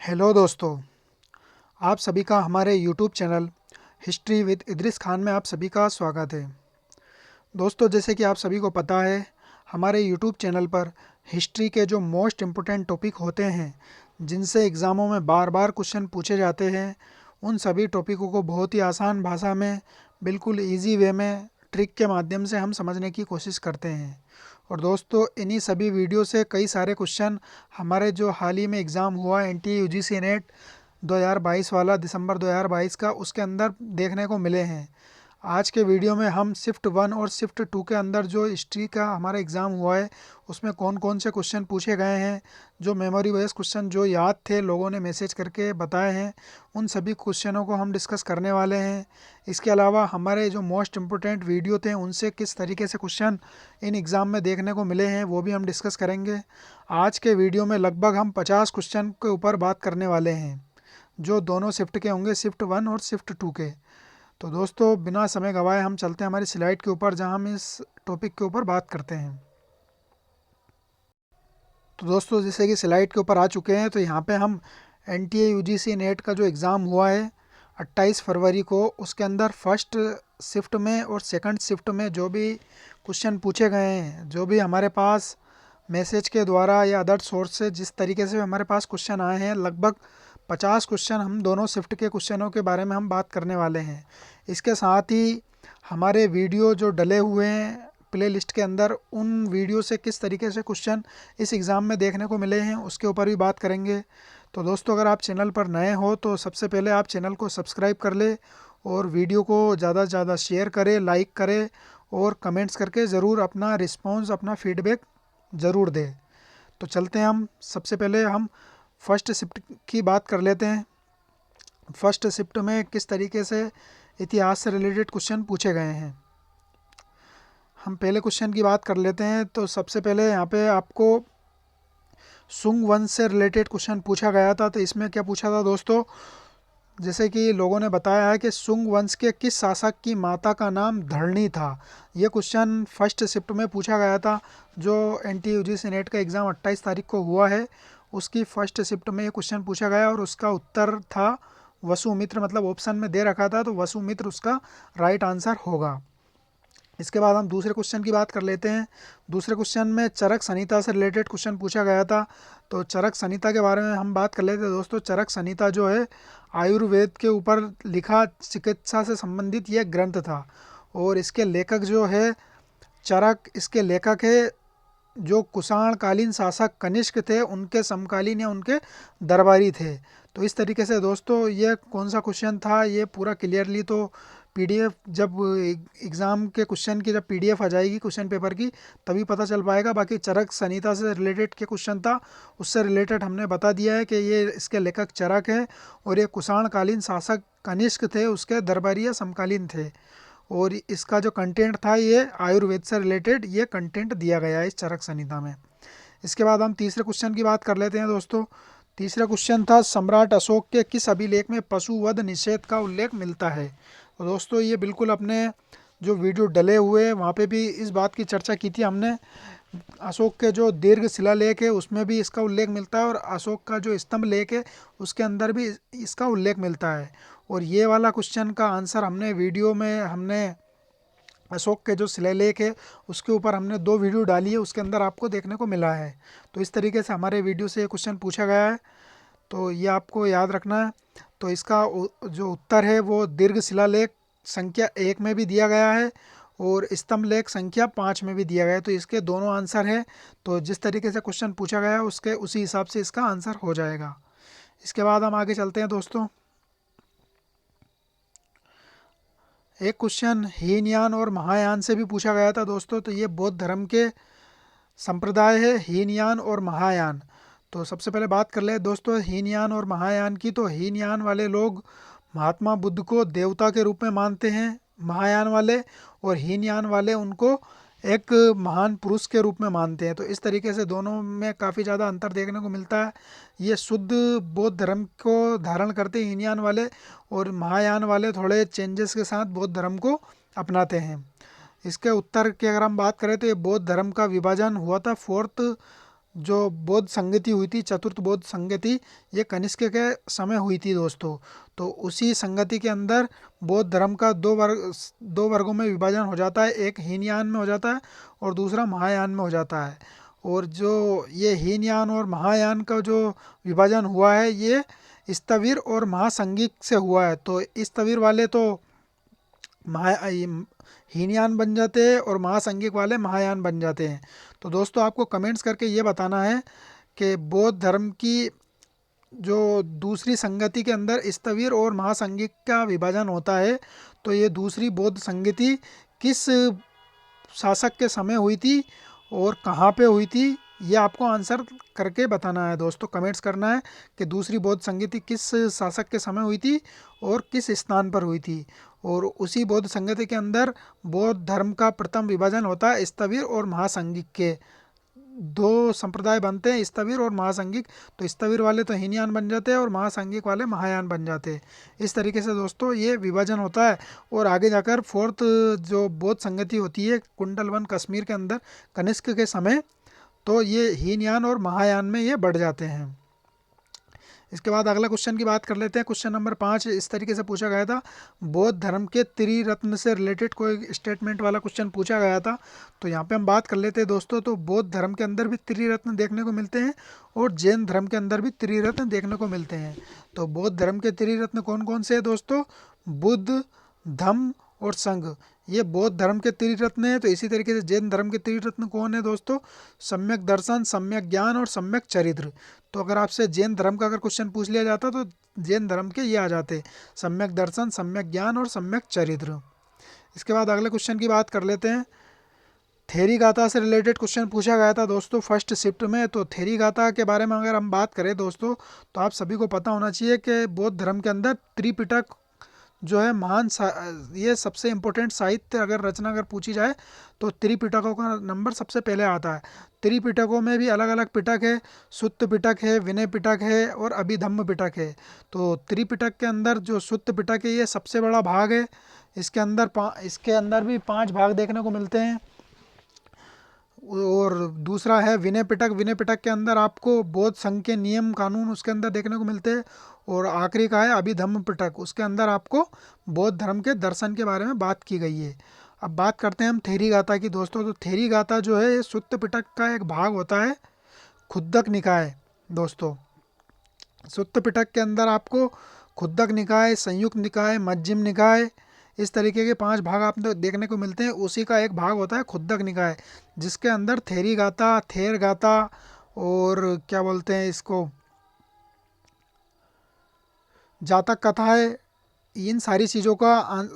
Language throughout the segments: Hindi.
हेलो दोस्तों, आप सभी का हमारे YouTube channel history with Idris Khan में आप सभी का स्वागत है। दोस्तों, जैसे कि आप सभी को पता है, हमारे यूट्यूब चैनल पर हिस्ट्री के जो मोस्ट इम्पोर्टेंट टॉपिक होते हैं, जिनसे एग्ज़ामों में बार बार क्वेश्चन पूछे जाते हैं, उन सभी टॉपिकों को बहुत ही आसान भाषा में, बिल्कुल इजी वे में, ट्रिक के माध्यम से हम समझने की कोशिश करते हैं। और दोस्तों, इन्हीं सभी वीडियो से कई सारे क्वेश्चन हमारे जो हाल ही में एग्ज़ाम हुआ एनटीए यूजीसी नेट 2022 वाला, दिसंबर 2022 का, उसके अंदर देखने को मिले हैं। आज के वीडियो में हम शिफ्ट 1 और शिफ्ट 2 के अंदर जो हिस्ट्री का हमारा एग्ज़ाम हुआ है, उसमें कौन कौन से क्वेश्चन पूछे गए हैं, जो मेमोरी बेस्ड क्वेश्चन जो याद थे, लोगों ने मैसेज करके बताए हैं, उन सभी क्वेश्चनों को हम डिस्कस करने वाले हैं। इसके अलावा हमारे जो मोस्ट इम्पोर्टेंट वीडियो थे, उनसे किस तरीके से क्वेश्चन इन एग्ज़ाम में देखने को मिले हैं, वो भी हम डिस्कस करेंगे। आज के वीडियो में लगभग हम 50 क्वेश्चन के ऊपर बात करने वाले हैं, जो दोनों शिफ्ट के होंगे, शिफ्ट 1 और शिफ्ट 2 के। तो दोस्तों, बिना समय गवाए हम चलते हैं हमारी स्लाइड के ऊपर, जहां हम इस टॉपिक के ऊपर बात करते हैं। तो दोस्तों, जैसे कि स्लाइड के ऊपर आ चुके हैं, तो यहाँ पे हम एनटीए यूजीसी नेट का जो एग्ज़ाम हुआ है 28 फरवरी को, उसके अंदर फर्स्ट शिफ्ट में और सेकंड शिफ्ट में जो भी क्वेश्चन पूछे गए हैं, जो भी हमारे पास मैसेज के द्वारा या अदर सोर्स से जिस तरीके से हमारे पास क्वेश्चन आए हैं, लगभग 50 क्वेश्चन हम दोनों शिफ्ट के क्वेश्चनों के बारे में हम बात करने वाले हैं। इसके साथ ही हमारे वीडियो जो डले हुए हैं प्ले लिस्ट के अंदर, उन वीडियो से किस तरीके से क्वेश्चन इस एग्ज़ाम में देखने को मिले हैं, उसके ऊपर भी बात करेंगे। तो दोस्तों, अगर आप चैनल पर नए हो तो सबसे पहले आप चैनल को सब्सक्राइब कर ले और वीडियो को ज़्यादा से ज़्यादा शेयर करें, लाइक करें और कमेंट्स करके ज़रूर अपना रिस्पॉन्स, अपना फीडबैक ज़रूर दें। तो चलते हैं, हम सबसे पहले हम फर्स्ट शिफ्ट की बात कर लेते हैं। फर्स्ट शिफ्ट में किस तरीके से इतिहास से रिलेटेड क्वेश्चन पूछे गए हैं, हम पहले क्वेश्चन की बात कर लेते हैं। तो सबसे पहले यहाँ पे आपको सुंग वंश से रिलेटेड क्वेश्चन पूछा गया था। तो इसमें क्या पूछा था दोस्तों, जैसे कि लोगों ने बताया है कि सुंग वंश के किस शासक की माता का नाम धरणी था। ये क्वेश्चन फर्स्ट शिफ्ट में पूछा गया था, जो एनटीए यूजीसी नेट का एग्ज़ाम 28 तारीख को हुआ है, उसकी फर्स्ट शिफ्ट में ये क्वेश्चन पूछा गया और उसका उत्तर था वसुमित्र। मतलब ऑप्शन में दे रखा था, तो वसुमित्र उसका राइट आंसर होगा। इसके बाद हम दूसरे क्वेश्चन की बात कर लेते हैं। दूसरे क्वेश्चन में चरक संहिता से रिलेटेड क्वेश्चन पूछा गया था। तो चरक संहिता के बारे में हम बात कर लेते हैं। दोस्तों, चरक संहिता जो है आयुर्वेद के ऊपर लिखा चिकित्सा से संबंधित यह ग्रंथ था, और इसके लेखक जो है चरक, इसके लेखक है जो कुषाण कालीन शासक कनिष्क थे, उनके समकालीन या उनके दरबारी थे। तो इस तरीके से दोस्तों, ये कौन सा क्वेश्चन था, ये पूरा क्लियरली तो पीडीएफ, जब एग्ज़ाम के क्वेश्चन की जब पीडीएफ आ जाएगी क्वेश्चन पेपर की, तभी पता चल पाएगा। बाकी चरक संहिता से रिलेटेड के क्वेश्चन था, उससे रिलेटेड हमने बता दिया है कि ये इसके लेखक चरक है और ये कुषाण कालीन शासक कनिष्क थे, उसके दरबारी या समकालीन थे। और इसका जो कंटेंट था, ये आयुर्वेद से रिलेटेड ये कंटेंट दिया गया है इस चरक संहिता में। इसके बाद हम तीसरे क्वेश्चन की बात कर लेते हैं। दोस्तों, तीसरा क्वेश्चन था सम्राट अशोक के किस अभिलेख में पशुवध निषेध का उल्लेख मिलता है। तो दोस्तों, ये बिल्कुल अपने जो वीडियो डले हुए हैं वहाँ पे भी इस बात की चर्चा की थी हमने। अशोक के जो दीर्घ शिलालेख है उसमें भी इसका उल्लेख मिलता है, और अशोक का जो स्तंभ लेख है उसके अंदर भी इसका उल्लेख मिलता है। और ये वाला क्वेश्चन का आंसर हमने वीडियो में, हमने अशोक के जो शिलालेख है उसके ऊपर हमने 2 वीडियो डाली है, उसके अंदर आपको देखने को मिला है। तो इस तरीके से हमारे वीडियो से ये क्वेश्चन पूछा गया है, तो ये आपको याद रखना है। तो इसका जो उत्तर है वो दीर्घ शिलालेख संख्या 1 में भी दिया गया है और स्तंभ लेख संख्या 5 में भी दिया गया है। तो इसके दोनों आंसर है। तो जिस तरीके से क्वेश्चन पूछा गया है उसके उसी हिसाब से इसका आंसर हो जाएगा। इसके बाद हम आगे चलते हैं। दोस्तों, एक क्वेश्चन हीनयान और महायान से भी पूछा गया था। दोस्तों, तो ये बौद्ध धर्म के संप्रदाय है हीनयान और महायान। तो सबसे पहले बात कर ले दोस्तों हीनयान और महायान की। तो हीनयान वाले लोग महात्मा बुद्ध को देवता के रूप में मानते हैं, महायान वाले, और हीनयान वाले उनको एक महान पुरुष के रूप में मानते हैं। तो इस तरीके से दोनों में काफ़ी ज़्यादा अंतर देखने को मिलता है। ये शुद्ध बौद्ध धर्म को धारण करते हैं हीनयान वाले, और महायान वाले थोड़े चेंजेस के साथ बौद्ध धर्म को अपनाते हैं। इसके उत्तर की अगर हम बात करें तो ये बौद्ध धर्म का विभाजन हुआ था 4th जो बौद्ध संगति हुई थी, चतुर्थ बौद्ध संगति, ये कनिष्क के समय हुई थी दोस्तों। तो उसी संगति के अंदर बौद्ध धर्म का दो वर्गों में विभाजन हो जाता है, एक हीनयान में हो जाता है और दूसरा महायान में हो जाता है। और जो ये हीनयान और महायान का जो विभाजन हुआ है ये स्थविर और महासंगिक से हुआ है। तो स्थविर वाले तो हीनयान बन जाते हैं और महासंगिक वाले महायान बन जाते हैं। तो दोस्तों आपको कमेंट्स करके ये बताना है कि बौद्ध धर्म की जो दूसरी संगति के अंदर स्थविर और महासंगिक का विभाजन होता है, तो ये दूसरी बौद्ध संगति किस शासक के समय हुई थी और कहाँ पे हुई थी, ये आपको आंसर करके बताना है दोस्तों। कमेंट्स करना है कि दूसरी बौद्ध संगति किस शासक के समय हुई थी और किस स्थान पर हुई थी। और उसी बौद्ध संगति के अंदर बौद्ध धर्म का प्रथम विभाजन होता है स्थविर और महासंगिक के। दो संप्रदाय बनते हैं, स्थविर और महासंगिक। तो स्थविर वाले तो हीनयान बन जाते हैं और महासंगिक वाले महायान बन जाते हैं। इस तरीके से दोस्तों ये विभाजन होता है। और आगे जाकर फोर्थ जो बौद्ध संगति होती है कुंडल वन कश्मीर के अंदर कनिष्क के समय, तो ये हीनयान और महायान में ये बढ़ जाते हैं। इसके बाद अगला क्वेश्चन की बात कर लेते हैं। क्वेश्चन नंबर 5 इस तरीके से पूछा गया था, बौद्ध धर्म के त्रिरत्न से रिलेटेड कोई स्टेटमेंट वाला क्वेश्चन पूछा गया था। तो यहाँ पे हम बात कर लेते हैं दोस्तों। तो बौद्ध धर्म के अंदर भी त्रिरत्न देखने को मिलते हैं और जैन धर्म के अंदर भी त्रिरत्न देखने को मिलते हैं। तो बौद्ध धर्म के त्रिरत्न कौन कौन से हैं दोस्तों? बुद्ध, धम्म और संघ, ये बौद्ध धर्म के त्रिरत्न है। तो इसी तरीके से जैन धर्म के त्रिरत्न कौन है दोस्तों? सम्यक दर्शन, सम्यक ज्ञान और सम्यक चरित्र। तो अगर आपसे जैन धर्म का अगर क्वेश्चन पूछ लिया जाता तो जैन धर्म के ये आ जाते, सम्यक दर्शन, सम्यक ज्ञान और सम्यक चरित्र। इसके बाद अगले क्वेश्चन की बात कर लेते हैं। थेरी गाथा से रिलेटेड क्वेश्चन पूछा गया था दोस्तों फर्स्ट शिफ्ट में। तो थेरी गाथा के बारे में अगर हम बात करें दोस्तों, तो आप सभी को पता होना चाहिए कि बौद्ध धर्म के अंदर त्रिपिटक जो है महान ये सबसे इम्पोर्टेंट साहित्य अगर रचना अगर पूछी जाए तो त्रिपिटकों का नंबर सबसे पहले आता है। त्रिपिटकों में भी अलग अलग पिटक है, सुत्त पिटक है, विनय पिटक है और अभिधम्म पिटक है। तो त्रिपिटक के अंदर जो सुत्त पिटक है ये सबसे बड़ा भाग है। इसके अंदर भी 5 भाग देखने को मिलते हैं। और दूसरा है विनय पिटक। विनय पिटक के अंदर आपको बौद्ध संघ के नियम कानून उसके अंदर देखने को मिलते हैं। और आखिरी का है अभिधम्म पिटक, उसके अंदर आपको बौद्ध धर्म के दर्शन के बारे में बात की गई है। अब बात करते हैं हम थेरी गाथा की दोस्तों। तो थेरी गाथा जो है ये सुत्त पिटक का एक भाग होता है, खुद्दक निकाय दोस्तों। सुत्त पिटक के अंदर आपको खुद्दक निकाय, संयुक्त निकाय, मज्जिम निकाय, इस तरीके के 5 भाग आप देखने को मिलते हैं। उसी का एक भाग होता है खुद्दक निकाय, जिसके अंदर थेरी गाथा, थेर गाथा और क्या बोलते हैं इसको, जातक कथा है, इन सारी चीज़ों का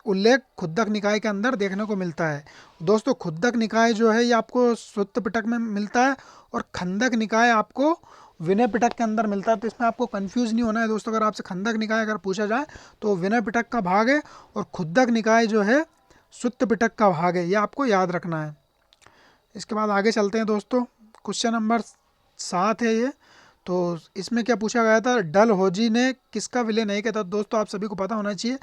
उल्लेख खुद्दक निकाय के अंदर देखने को मिलता है दोस्तों। खुद्दक निकाय जो है ये आपको सुत्त पिटक में मिलता है और खंदक निकाय आपको विनय पिटक के अंदर मिलता है। तो इसमें आपको कंफ्यूज नहीं होना है दोस्तों। अगर आपसे खंदक निकाय अगर पूछा जाए तो विनय पिटक का भाग है और खुद्दक निकाय जो है सुत्त पिटक का भाग है, ये आपको याद रखना है। इसके बाद आगे चलते हैं दोस्तों। क्वेश्चन नंबर 7 है ये। तो इसमें क्या पूछा गया था, डलहौजी ने किसका विलय नहीं किया था? दोस्तों आप सभी को पता होना चाहिए,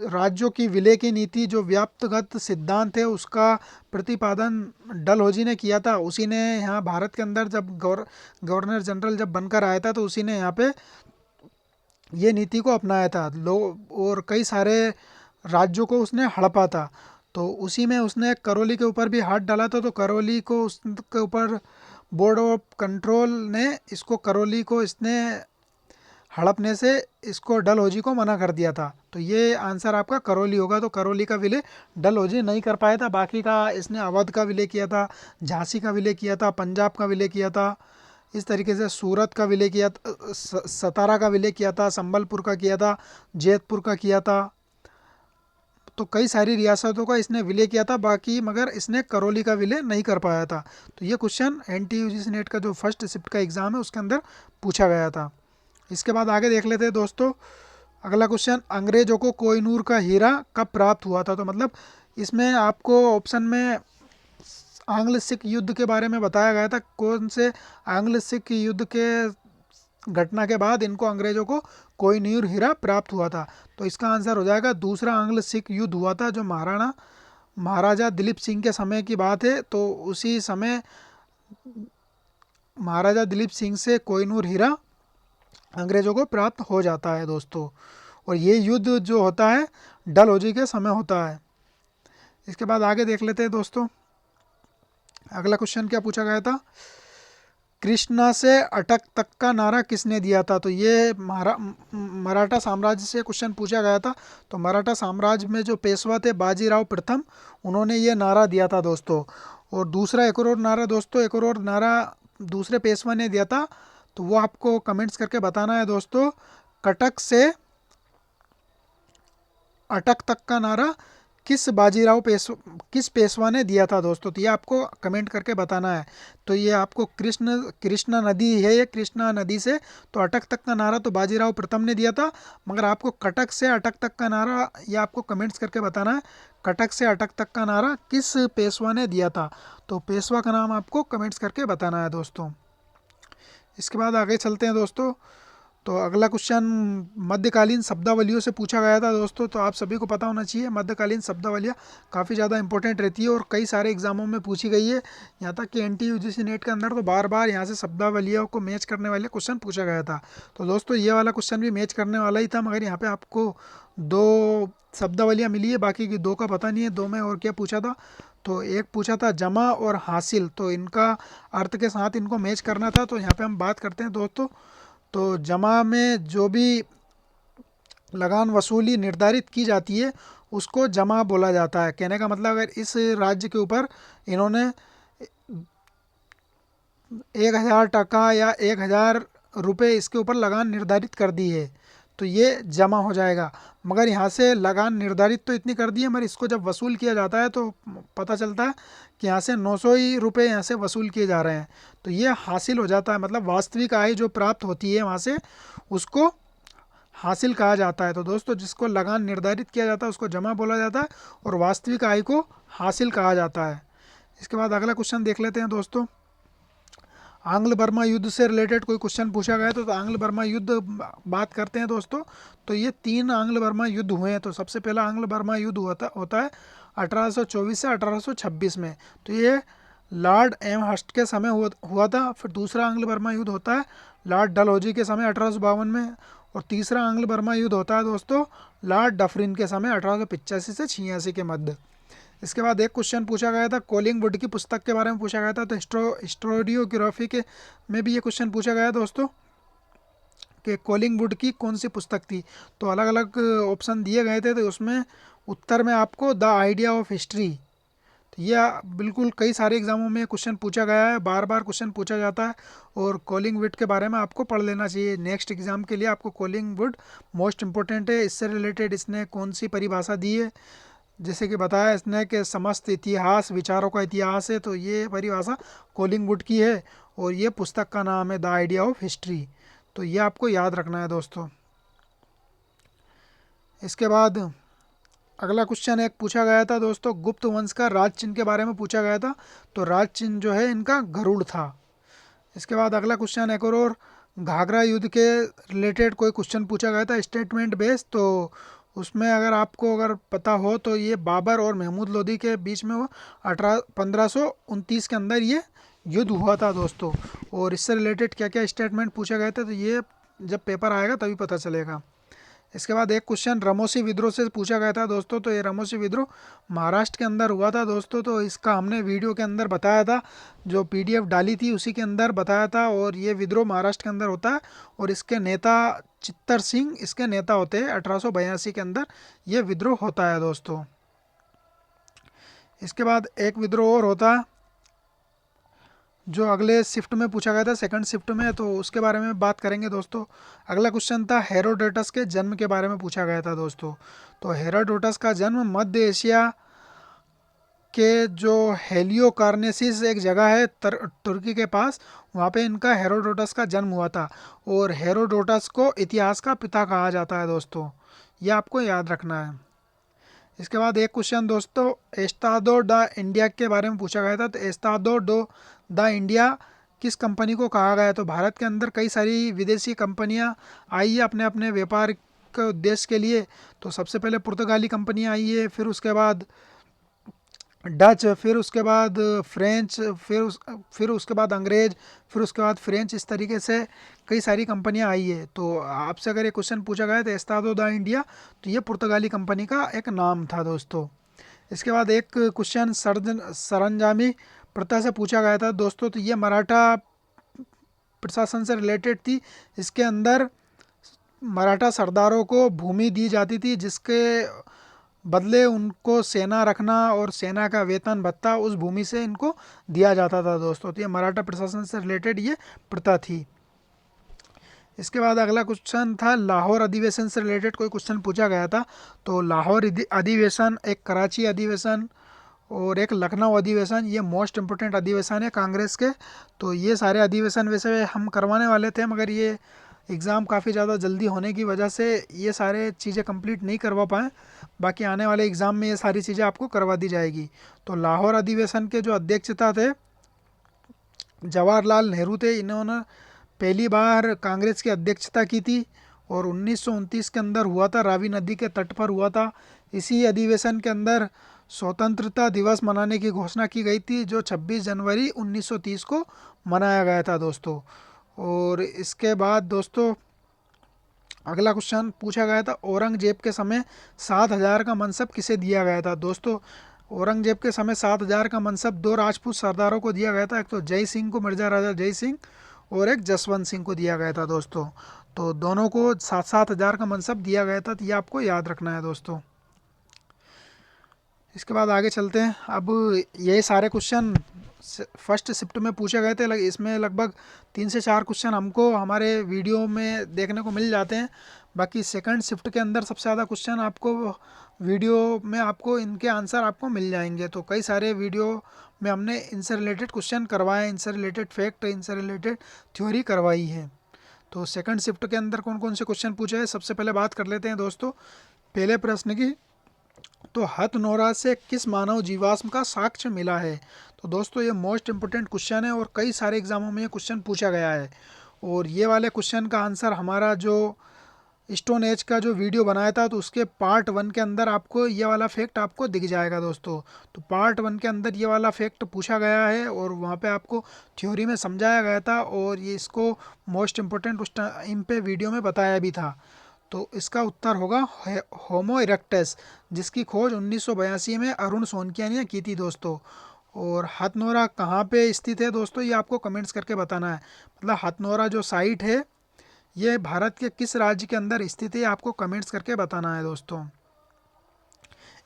राज्यों की विलय की नीति जो व्याप्तगत सिद्धांत है उसका प्रतिपादन डलहौजी ने किया था। उसी ने यहाँ भारत के अंदर जब गवर्नर जनरल जब बनकर आया था तो उसी ने यहाँ पे ये नीति को अपनाया था। और कई सारे राज्यों को उसने हड़पा था। तो उसी में उसने करौली के ऊपर भी हाथ डाला था। तो करौली को उसके ऊपर बोर्ड ऑफ कंट्रोल ने इसको करौली को इसने हड़पने से इसको डलहौजी को मना कर दिया था। तो ये आंसर आपका करौली होगा। तो करौली का विलय डलहौजी नहीं कर पाया था, बाकी का इसने अवध का विलय किया था, झांसी का विलय किया था, पंजाब का विलय किया था, इस तरीके से सूरत का विलय किया, सतारा का विलय किया था, संबलपुर का किया था, जैतपुर का किया था। तो कई सारी रियासतों का इसने विलय किया था बाकी, मगर इसने करौली का विलय नहीं कर पाया था। तो ये क्वेश्चन NTUGC नेट का जो फर्स्ट शिफ्ट का एग्ज़ाम है उसके अंदर पूछा गया था। इसके बाद आगे देख लेते हैं दोस्तों। अगला क्वेश्चन, अंग्रेजों को कोहिनूर का हीरा कब प्राप्त हुआ था? तो मतलब इसमें आपको ऑप्शन में आंग्ल सिख युद्ध के बारे में बताया गया था, कौन से आंग्ल सिख युद्ध के घटना के बाद इनको अंग्रेजों को कोहिनूर हीरा प्राप्त हुआ था। तो इसका आंसर हो जाएगा दूसरा आंग्ल सिख युद्ध हुआ था, जो महाराजा दिलीप सिंह के समय की बात है। तो उसी समय महाराजा दिलीप सिंह से कोहिनूर हीरा अंग्रेज़ों को प्राप्त हो जाता है दोस्तों। और ये युद्ध जो होता है डलहौजी के समय होता है। इसके बाद आगे देख लेते हैं दोस्तों। अगला क्वेश्चन क्या पूछा गया था, कृष्णा से अटक तक का नारा किसने दिया था। तो ये मराठा साम्राज्य से क्वेश्चन पूछा गया था। तो मराठा साम्राज्य में जो पेशवा थे बाजीराव प्रथम, उन्होंने ये नारा दिया था दोस्तों। और दूसरा एक और नारा दोस्तों, एक और नारा दूसरे पेशवा ने दिया था, तो वो आपको कमेंट्स करके बताना है दोस्तों। कटक से अटक तक का नारा किस पेशवा ने दिया था दोस्तों, तो ये आपको कमेंट करके बताना है। तो ये आपको कृष्णा नदी है, ये कृष्णा नदी से तो अटक तक का नारा तो बाजीराव प्रथम ने दिया था, मगर आपको कटक से अटक तक का नारा ये आपको कमेंट्स करके बताना है। कटक से अटक तक का नारा किस पेशवा ने दिया था, तो पेशवा का नाम आपको कमेंट्स करके बताना है दोस्तों। इसके बाद आगे चलते हैं दोस्तों। तो अगला क्वेश्चन मध्यकालीन शब्दावलियों से पूछा गया था दोस्तों। तो आप सभी को पता होना चाहिए मध्यकालीन शब्दावलियाँ काफ़ी ज़्यादा इंपॉर्टेंट रहती है और कई सारे एग्जामों में पूछी गई है। यहाँ तक कि NTUGC नेट के अंदर तो बार बार यहाँ से शब्दावलियों को मैच करने वाले क्वेश्चन पूछा गया था। तो दोस्तों ये वाला क्वेश्चन भी मैच करने वाला ही था, मगर यहाँ पर आपको 2 शब्दावलियाँ मिली है, बाकी की 2 का पता नहीं है 2 में और क्या पूछा था। तो एक पूछा था जमा और हासिल, तो इनका अर्थ के साथ इनको मैच करना था। तो यहाँ पे हम बात करते हैं दोस्तों। तो जमा में जो भी लगान वसूली निर्धारित की जाती है उसको जमा बोला जाता है। कहने का मतलब अगर इस राज्य के ऊपर इन्होंने 1000 टका या 1000 रुपये इसके ऊपर लगान निर्धारित कर दी है तो ये जमा हो जाएगा। मगर यहाँ से लगान निर्धारित तो इतनी कर दी है, मगर इसको जब वसूल किया जाता है तो पता चलता है कि यहाँ से 900 ही रुपये यहाँ से वसूल किए जा रहे हैं, तो ये हासिल हो जाता है। मतलब वास्तविक आय जो प्राप्त होती है वहाँ से उसको हासिल कहा जाता है। तो दोस्तों जिसको लगान निर्धारित किया जाता है उसको जमा बोला जाता है और वास्तविक आय को हासिल कहा जाता है। इसके बाद अगला क्वेश्चन देख लेते हैं दोस्तों। आंग्ल बर्मा युद्ध से रिलेटेड कोई क्वेश्चन पूछा गया है तो आंग्ल बर्मा युद्ध बात करते हैं दोस्तों। तो ये 3 आंग्ल बर्मा युद्ध हुए हैं। तो सबसे पहला आंग्ल बर्मा युद्ध होता है 1824 से 1826 में, तो ये लॉर्ड एमहर्स्ट के समय हुआ था। फिर दूसरा आंग्ल बर्मा युद्ध होता है लॉर्ड डलहौजी के समय 1852 में। और तीसरा आंग्ल बर्मा युद्ध होता है दोस्तों लॉर्ड डफरिन के समय 1885 से 86 के मध्य। इसके बाद एक क्वेश्चन पूछा गया था कोलिंगवुड की पुस्तक के बारे में पूछा गया था। तो हिस्टोरियोग्राफी के में भी ये क्वेश्चन पूछा गया दोस्तों कि कोलिंगवुड की कौन सी पुस्तक थी। तो अलग अलग ऑप्शन दिए गए थे, तो उसमें उत्तर में आपको द आइडिया ऑफ हिस्ट्री, तो यह बिल्कुल कई सारे एग्जामों में क्वेश्चन पूछा गया है, बार बार क्वेश्चन पूछा जाता है। और कोलिंगवुड के बारे में आपको पढ़ लेना चाहिए नेक्स्ट एग्जाम के लिए। आपको कोलिंगवुड मोस्ट इंपॉर्टेंट है। इससे रिलेटेड इसने कौन सी परिभाषा दी है, जैसे कि बताया इसने कि समस्त इतिहास विचारों का इतिहास है, तो ये परिभाषा कोलिंगवुड की है और ये पुस्तक का नाम है द आइडिया ऑफ हिस्ट्री। तो ये आपको याद रखना है दोस्तों। इसके बाद अगला क्वेश्चन एक पूछा गया था दोस्तों गुप्त वंश का राज चिन्ह के बारे में पूछा गया था। तो राज चिन्ह जो है इनका गरुड़ था। इसके बाद अगला क्वेश्चन एक और घाघरा युद्ध के रिलेटेड कोई क्वेश्चन पूछा गया था स्टेटमेंट बेस। तो उसमें अगर पता हो तो ये बाबर और महमूद लोदी के बीच में वो 1529 के अंदर ये युद्ध हुआ था दोस्तों। और इससे रिलेटेड क्या क्या स्टेटमेंट पूछे गए थे तो ये जब पेपर आएगा तभी पता चलेगा। इसके बाद एक क्वेश्चन रमोसी विद्रोह से पूछा गया था दोस्तों। तो ये रमोसी विद्रोह महाराष्ट्र के अंदर हुआ था दोस्तों। तो इसका हमने वीडियो के अंदर बताया था, जो PDF डाली थी उसी के अंदर बताया था। और ये विद्रोह महाराष्ट्र के अंदर होता है और इसके नेता चित्तर सिंह इसके नेता होते हैं। 1882 के अंदर ये विद्रोह होता है दोस्तों। इसके बाद एक विद्रोह और होता है जो अगले शिफ्ट में पूछा गया था सेकंड शिफ्ट में, तो उसके बारे में बात करेंगे दोस्तों। अगला क्वेश्चन था हेरोडोटस के जन्म के बारे में पूछा गया था दोस्तों। तो हेरोडोटस का जन्म मध्य एशिया के जो हेलियोकार्नेसिस एक जगह है तुर्की के पास, वहाँ पे इनका हेरोडोटस का जन्म हुआ था। और हेरोडोटस को इतिहास का पिता कहा जाता है दोस्तों, ये आपको याद रखना है। इसके बाद एक क्वेश्चन दोस्तों एस्तादो द इंडिया के बारे में पूछा गया था। तो एस्तादो द इंडिया किस कंपनी को कहा गया। तो भारत के अंदर कई सारी विदेशी कंपनियां आई है अपने अपने व्यापार के उद्देश्य के लिए। तो सबसे पहले पुर्तगाली कंपनियां आई है, फिर उसके बाद डच, फिर उसके बाद फ्रेंच, फिर उसके बाद अंग्रेज, फिर उसके बाद फ्रेंच, इस तरीके से कई सारी कंपनियां आई है। तो आपसे अगर ये क्वेश्चन पूछा गया तो एस्तादो दा इंडिया, तो ये पुर्तगाली कंपनी का एक नाम था दोस्तों। इसके बाद एक क्वेश्चन सरंजामी प्रथा से पूछा गया था दोस्तों, तो ये मराठा प्रशासन से रिलेटेड थी। इसके अंदर मराठा सरदारों को भूमि दी जाती थी, जिसके बदले उनको सेना रखना और सेना का वेतन भत्ता उस भूमि से इनको दिया जाता था दोस्तों। तो ये मराठा प्रशासन से रिलेटेड ये प्रथा थी। इसके बाद अगला क्वेश्चन था लाहौर अधिवेशन से रिलेटेड कोई क्वेश्चन पूछा गया था। तो लाहौर अधिवेशन, एक कराची अधिवेशन और एक लखनऊ अधिवेशन, ये मोस्ट इम्पोर्टेंट अधिवेशन है कांग्रेस के। तो ये सारे अधिवेशन वैसे हम करवाने वाले थे, मगर ये एग्ज़ाम काफ़ी ज़्यादा जल्दी होने की वजह से ये सारे चीज़ें कंप्लीट नहीं करवा पाए। बाकी आने वाले एग्ज़ाम में ये सारी चीज़ें आपको करवा दी जाएगी। तो लाहौर अधिवेशन के जो अध्यक्षता थे जवाहरलाल नेहरू थे। इन्होंने पहली बार कांग्रेस की अध्यक्षता की थी और 1929 के अंदर हुआ था, रावी नदी के तट पर हुआ था। इसी अधिवेशन के अंदर स्वतंत्रता दिवस मनाने की घोषणा की गई थी, जो 26 जनवरी 1930 को मनाया गया था दोस्तों। और इसके बाद दोस्तों अगला क्वेश्चन पूछा गया था औरंगजेब के समय 7,000 का मनसब किसे दिया गया था दोस्तों। औरंगजेब के समय 7,000 का मनसब दो राजपूत सरदारों को दिया गया था, एक तो जय सिंह को, मिर्जा राजा जय सिंह, और एक जसवंत सिंह को दिया गया था दोस्तों। तो दोनों को 7,000 का मनसब दिया गया था, तो ये आपको याद रखना है दोस्तों। इसके बाद आगे चलते हैं। अब ये सारे क्वेश्चन फर्स्ट शिफ्ट में पूछे गए थे, इसमें लगभग 3 से 4 क्वेश्चन हमको हमारे वीडियो में देखने को मिल जाते हैं। बाकी सेकंड शिफ्ट के अंदर सबसे ज़्यादा क्वेश्चन आपको वीडियो में आपको इनके आंसर आपको मिल जाएंगे। तो कई सारे वीडियो में हमने इनसे रिलेटेड क्वेश्चन करवाए, इनसे रिलेटेड फैक्ट, इनसे रिलेटेड थ्योरी करवाई है। तो सेकंड शिफ्ट के अंदर कौन कौन से क्वेश्चन पूछे हैं, सबसे पहले बात कर लेते हैं दोस्तों पहले प्रश्न की। तो हथनोरा से किस मानव जीवाश्म का साक्ष्य मिला है। तो दोस्तों ये मोस्ट इम्पोर्टेंट क्वेश्चन है और कई सारे एग्जामों में ये क्वेश्चन पूछा गया है। और ये वाले क्वेश्चन का आंसर हमारा जो स्टोन एज का जो वीडियो बनाया था, तो उसके पार्ट 1 के अंदर आपको ये वाला फैक्ट आपको दिख जाएगा दोस्तों। तो पार्ट 1 के अंदर ये वाला फैक्ट पूछा गया है और वहाँ पे आपको थ्योरी में समझाया गया था, और ये इसको मोस्ट इम्पोर्टेंट उस टाइम पे वीडियो में बताया भी था। तो इसका उत्तर होगा होमो इरेक्टस, जिसकी खोज 1982 में अरुण सोनकिया ने की थी दोस्तों। और हथनोरा कहाँ पे स्थित है दोस्तों, ये आपको कमेंट्स करके बताना है। मतलब हथनोरा जो साइट है ये भारत के किस राज्य के अंदर स्थित है, आपको कमेंट्स करके बताना है दोस्तों।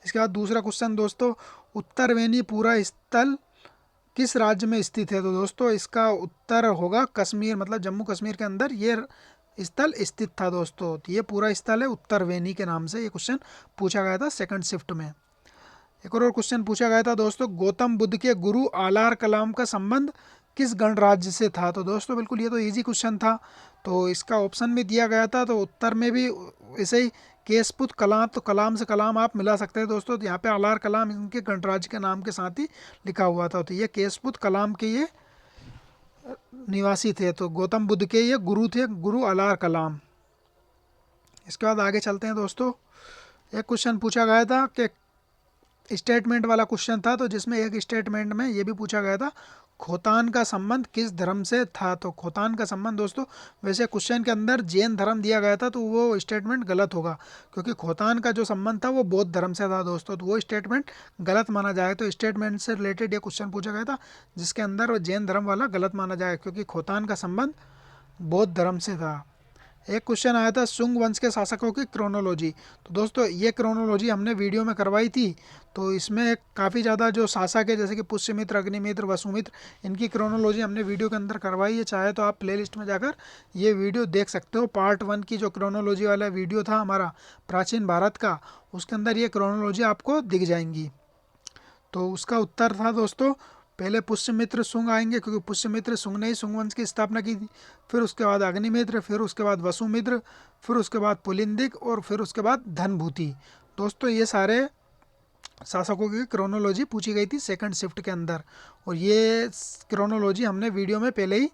इसके बाद दूसरा क्वेश्चन दोस्तों, उत्तरवेणीपुरा स्थल किस राज्य में स्थित है। तो दोस्तों इसका उत्तर होगा कश्मीर, मतलब जम्मू कश्मीर के अंदर ये स्थल स्थित था दोस्तों। तो ये पूरा स्थल है उत्तरवेणी के नाम से। ये क्वेश्चन पूछा गया था सेकंड शिफ्ट में। एक और क्वेश्चन पूछा गया था दोस्तों, गौतम बुद्ध के गुरु आलार कलाम का संबंध किस गणराज्य से था। तो दोस्तों बिल्कुल ये तो इजी क्वेश्चन था, तो इसका ऑप्शन भी दिया गया था। तो उत्तर में भी ऐसे ही केशपुत कलाम, तो कलाम से कलाम आप मिला सकते हैं दोस्तों। तो यहाँ पे आलार कलाम इनके गणराज्य के नाम के साथ ही लिखा हुआ था। तो ये केशपुत कलाम के ये निवासी थे। तो गौतम बुद्ध के ये गुरु थे, गुरु आलार कलाम। इसके बाद आगे चलते हैं दोस्तों। एक क्वेश्चन पूछा गया था कि स्टेटमेंट वाला क्वेश्चन था, तो जिसमें एक स्टेटमेंट में ये भी पूछा गया था खोतान का संबंध किस धर्म से था। तो खोतान का संबंध दोस्तों, वैसे क्वेश्चन के अंदर जैन धर्म दिया गया था, तो वो स्टेटमेंट गलत होगा, क्योंकि खोतान का जो संबंध था वो बौद्ध धर्म से था दोस्तों। तो वो स्टेटमेंट गलत माना जाएगा। तो स्टेटमेंट से रिलेटेड ये क्वेश्चन पूछा गया था जिसके अंदर वो जैन धर्म वाला गलत माना जाएगा, क्योंकि खोतान का संबंध बौद्ध धर्म से था। एक क्वेश्चन आया था सुंग वंश के शासकों की क्रोनोलॉजी। तो दोस्तों ये क्रोनोलॉजी हमने वीडियो में करवाई थी। तो इसमें काफ़ी ज़्यादा जो शासक है, जैसे कि पुष्यमित्र, अग्निमित्र, वसुमित्र, इनकी क्रोनोलॉजी हमने वीडियो के अंदर करवाई है। चाहे तो आप प्लेलिस्ट में जाकर ये वीडियो देख सकते हो। पार्ट 1 की जो क्रोनोलॉजी वाला वीडियो था हमारा प्राचीन भारत का, उसके अंदर ये क्रोनोलॉजी आपको दिख जाएंगी। तो उसका उत्तर था दोस्तों, पहले पुष्यमित्र सुंग आएंगे, क्योंकि पुष्यमित्र सुंग ने ही सुंग वंश की स्थापना की थी। फिर उसके बाद अग्निमित्र, फिर उसके बाद वसुमित्र, फिर उसके बाद पुलिंदिक, और फिर उसके बाद धनभूति। दोस्तों ये सारे शासकों की क्रोनोलॉजी पूछी गई थी सेकंड शिफ्ट के अंदर, और ये क्रोनोलॉजी हमने वीडियो में पहले ही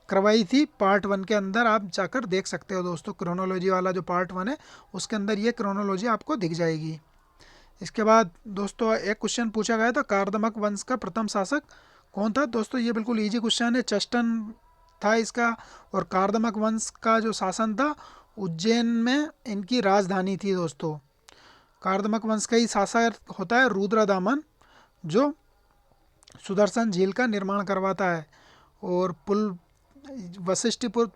करवाई थी पार्ट 1 के अंदर। आप जाकर देख सकते हो दोस्तों, क्रोनोलॉजी वाला जो पार्ट 1 है उसके अंदर ये क्रोनोलॉजी आपको दिख जाएगी। इसके बाद दोस्तों एक क्वेश्चन पूछा गया था, कार्दमक वंश का प्रथम शासक कौन था। दोस्तों ये बिल्कुल इजी क्वेश्चन है, चेस्टन था इसका। और कार्दमक वंश का जो शासन था, उज्जैन में इनकी राजधानी थी दोस्तों। कार्दमक वंश का ही शासक होता है रुद्रदामन, जो सुदर्शन झील का निर्माण करवाता है और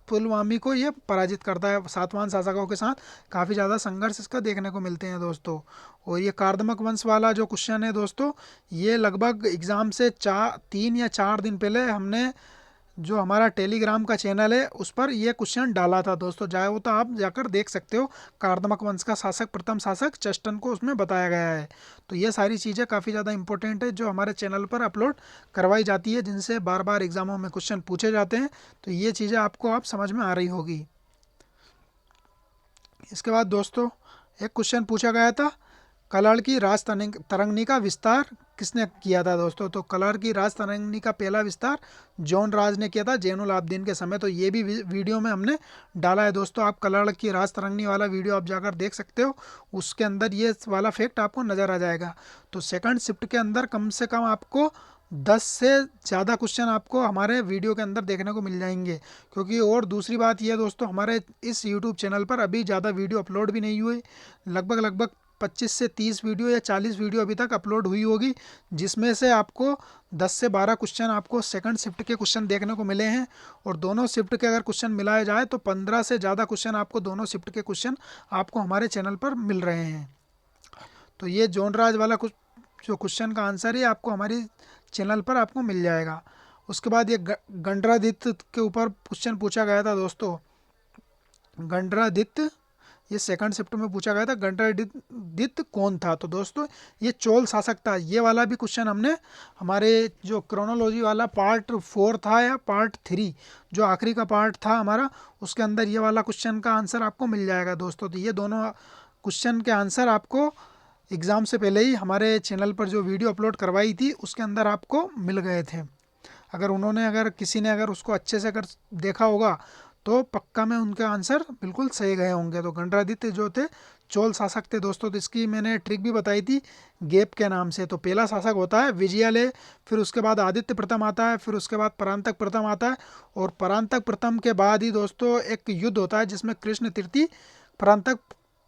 पुलवामी को ये पराजित करता है। सातवाहन शासकों के साथ काफ़ी ज़्यादा संघर्ष इसका देखने को मिलते हैं दोस्तों। और ये कार्दमक वंश वाला जो क्वेश्चन है दोस्तों, ये लगभग एग्ज़ाम से 3 या 4 दिन पहले हमने जो हमारा टेलीग्राम का चैनल है उस पर यह क्वेश्चन डाला था दोस्तों, चाहे तो आप जाकर देख सकते हो। कार्दमक वंश का शासक, प्रथम शासक चेस्टन को उसमें बताया गया है। तो ये सारी चीज़ें काफ़ी ज़्यादा इंपॉर्टेंट है जो हमारे चैनल पर अपलोड करवाई जाती है, जिनसे बार बार एग्जामों में क्वेश्चन पूछे जाते हैं। तो ये चीज़ें आपको आप समझ में आ रही होगी। इसके बाद दोस्तों एक क्वेश्चन पूछा गया था, कलड़ की राज तरंगनी का विस्तार किसने किया था दोस्तों। तो कलड़ की राज तरंगनी का पहला विस्तार जॉन राज ने किया था जैनुल आबदीन के समय। तो ये भी वीडियो में हमने डाला है दोस्तों, आप कलड़ की राज तरंगनी वाला वीडियो आप जाकर देख सकते हो, उसके अंदर ये वाला फैक्ट आपको नज़र आ जाएगा। तो सेकंड शिफ्ट के अंदर कम से कम आपको 10 से ज़्यादा क्वेश्चन आपको हमारे वीडियो के अंदर देखने को मिल जाएंगे। क्योंकि और दूसरी बात ये दोस्तों, हमारे इस यूट्यूब चैनल पर अभी ज़्यादा वीडियो अपलोड भी नहीं हुए, लगभग 25 से 30 वीडियो या 40 वीडियो अभी तक अपलोड हुई होगी, जिसमें से आपको 10 से 12 क्वेश्चन आपको सेकंड शिफ्ट के क्वेश्चन देखने को मिले हैं। और दोनों शिफ्ट के अगर क्वेश्चन मिलाए जाए तो 15 से ज़्यादा क्वेश्चन आपको दोनों शिफ्ट के क्वेश्चन आपको हमारे चैनल पर मिल रहे हैं। तो ये जॉनराज वाला कुछ जो क्वेश्चन का आंसर है आपको हमारी चैनल पर आपको मिल जाएगा। उसके बाद ये गंडरादित्य के ऊपर क्वेश्चन पूछा गया था दोस्तों। गंडरादित्य ये सेकंड शिफ्ट में पूछा गया था, गंडरादित्य कौन था। तो दोस्तों ये चोल शासक था। ये वाला भी क्वेश्चन हमने हमारे जो क्रोनोलॉजी वाला पार्ट 4 था या पार्ट 3 जो आखिरी का पार्ट था हमारा, उसके अंदर ये वाला क्वेश्चन का आंसर आपको मिल जाएगा दोस्तों। तो ये दोनों क्वेश्चन के आंसर आपको एग्ज़ाम से पहले ही हमारे चैनल पर जो वीडियो अपलोड करवाई थी उसके अंदर आपको मिल गए थे। अगर किसी ने उसको अच्छे से अगर देखा होगा तो पक्का में उनके आंसर बिल्कुल सही गए होंगे। तो गंडरादित्य जो थे चोल शासक थे दोस्तों। तो इसकी मैंने ट्रिक भी बताई थी गैप के नाम से। तो पहला शासक होता है विजयालय, फिर उसके बाद आदित्य प्रथम आता है, फिर उसके बाद परांतक प्रथम आता है, और परांतक प्रथम के बाद ही दोस्तों एक युद्ध होता है जिसमें कृष्ण तृतीय परांतक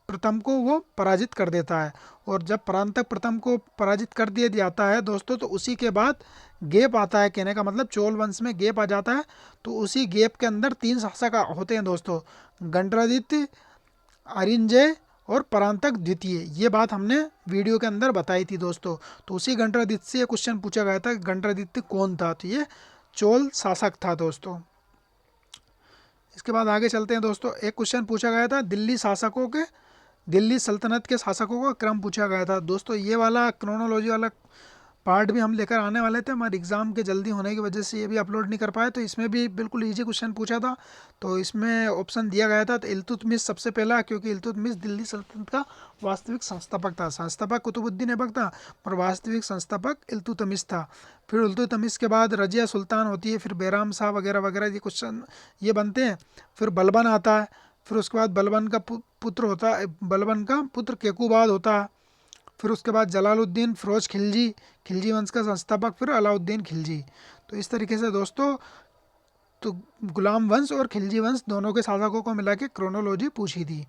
प्रथम को वो पराजित कर देता है। और जब परांतक प्रथम को पराजित कर दिया जाता है दोस्तों, तो उसी के बाद गैप आता है। कहने का मतलब चोल वंश में गैप आ जाता है। तो उसी गैप के अंदर 3 शासक होते हैं दोस्तों, गंडरादित्य, अरिंजय और परांतक द्वितीय। ये बात हमने वीडियो के अंदर बताई थी दोस्तों। तो उसी गंडरादित्य से क्वेश्चन पूछा गया था, गंडरादित्य कौन था। तो ये चोल शासक था दोस्तों। इसके बाद आगे चलते हैं दोस्तों। एक क्वेश्चन पूछा गया था दिल्ली सल्तनत के शासकों का क्रम पूछा गया था दोस्तों। ये वाला क्रोनोलॉजी वाला पार्ट भी हम लेकर आने वाले थे, हमारे एग्ज़ाम के जल्दी होने की वजह से ये भी अपलोड नहीं कर पाए। तो इसमें भी बिल्कुल इजी क्वेश्चन पूछा था। तो इसमें ऑप्शन दिया गया था तो इल्तुतमिश सबसे पहला, क्योंकि इल्तुतमिश दिल्ली सल्तनत का वास्तविक संस्थापक था। संस्थापक कुतुबुद्दीन ऐबक था और वास्तविक संस्थापक इल्तुतमिश था। फिर इल्तुतमिश के बाद रजिया सुल्तान होती है, फिर बैराम शाह वगैरह वगैरह ये क्वेश्चन ये बनते हैं। फिर बलबन आता है, फिर उसके बाद बलबन का पुत्र केकूबाद होता है। फिर उसके बाद जलालुद्दीन फिरोज खिलजी वंश का संस्थापक, फिर अलाउद्दीन खिलजी। तो इस तरीके से दोस्तों तो गुलाम वंश और खिलजी वंश दोनों के शासकों को मिला के क्रोनोलॉजी पूछी थी।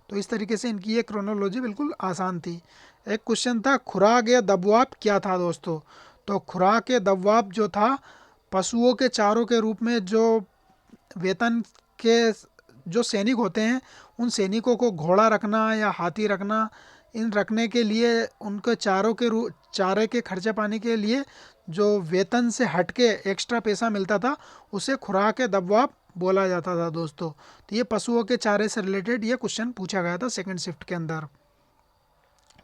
तो इस तरीके से इनकी ये क्रोनोलॉजी बिल्कुल आसान थी। एक क्वेश्चन था खुराक या दबवाप क्या था दोस्तों। तो खुराक या दबवाप जो था, पशुओं के चारों के रूप में जो वेतन के जो सैनिक होते हैं, उन सैनिकों को घोड़ा रखना या हाथी रखना, इन रखने के लिए उनके चारे के खर्चे पाने के लिए जो वेतन से हटके एक्स्ट्रा पैसा मिलता था, उसे खुराक दबवाप बोला जाता था दोस्तों। तो ये पशुओं के चारे से रिलेटेड ये क्वेश्चन पूछा गया था सेकंड शिफ्ट के अंदर।